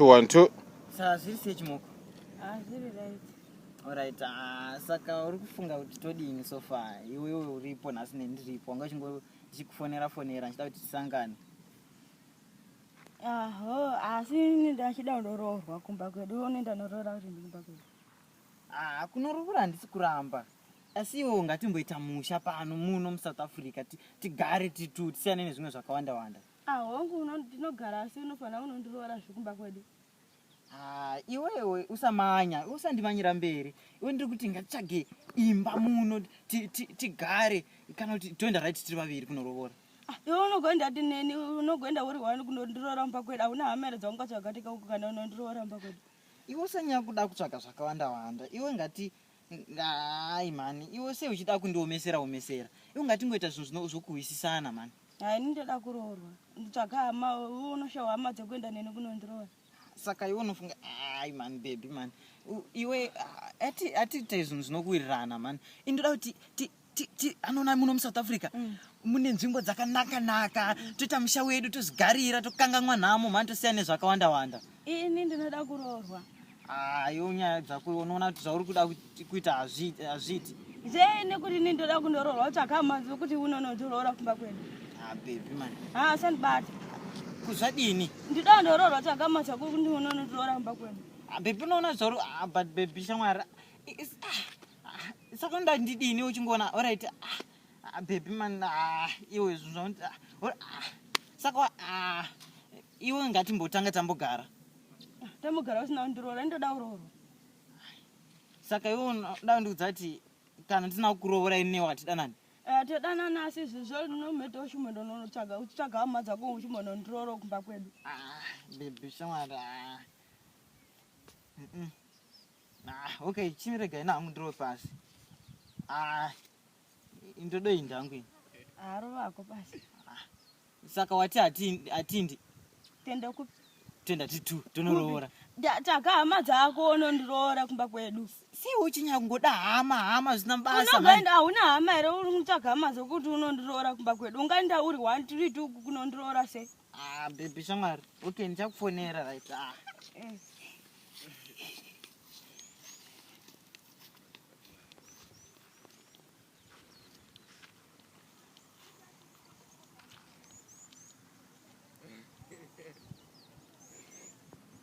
212. Sasa zviri sechimoko. Zviri right. Alright, saka uri kufunga kuti todini so far? Iwewe uripo nhasi nendiripo. Wanga uchikufonera nchida kuti tisangane. Asi ndachida kundoroorwa kumba kwedu. Unoenda norora kuti ndiri kumba kwedu. Kunorora handisi kuramba. Asi iwo ngatimboita musha pano muno muSouth Africa tigare tisiyane nezvimwe zvakawanda. Hongu ndinogara asi unofanira unondiroora zvekumba kwedu. Iwewe usamanya, usandimanyira mberi. Iwe ndiri kuti ngatichage imba muno tigare kana kuti toenda right tiri vaviri kunorovora. Iwe unogoenda neni, unogoenda uri wani kunondiroora kumba kwedu. Hauna hamera dzaungatsvagatika uku kana unondiroora kumba kwedu. Iwe usanyanya kuda kutsvaga zvakawanda. Iwe ngati mani, iwe sei uchida kundiomesera. Iwe ngatingoita zvinhu zvokuwisisana mani. Ndinoda kuroorwa. Nditsvaga hama, unoshawa hama dzekuenda neni kunondiroora. Saka iwe unofunga man baby man. Iwe atiite zvinhu zvinokuwirirana man. Indoda kuti anona muno muSouth Africa mune nzvimbo dzakanaka, toita musha wedu tozigarira tokanganwa nhamo man tosiyane zvakawanda. Ini ndinoda kuroorwa. Iwe nyaya dzako unoona kuti zvauri kuda kuita hazviti. Nekuti ini ndoda kundoroorwa utsvaga hama dzekuti unonondiroora kumba kwedu. Baby man. Sandibata. Kuzvadini? Ndinoda kundoroorwa utsvaga hama dzako kuti unonondiroora kumba kwedu. Baby unoona zvauri but baby shamwari. Saka nda ndidini uchingoona alright baby man iwe zvinhu saka iwe ngatimbotanga tambogara usina kundiroora ndoda kuroorwa. Saka iwe unoda kundiudza kuti kana ndisina kukuroora ini watidanani? Todanana asi zvizvo nomheta uchitsvaga hama dzako uchimondondiroora kumba kwedu. Baby shamwari okay chimiregai nangu ndiro pasi. Indodoi ndangu. Rovako pasi. Saka wati atindi. Tenda titu tonoroora. Tsvaga hama dzako unondiroora kumba kwedu. Si uchinya kungoda hama zvina basa. Unogoenda hauna hama here uri kutsvaga hama dzokuti unondiroora kumba kwedu. Ungaenda uri 1 3 2 kunondiroora sei? Baby shamwari. Okay ndichakufonera right.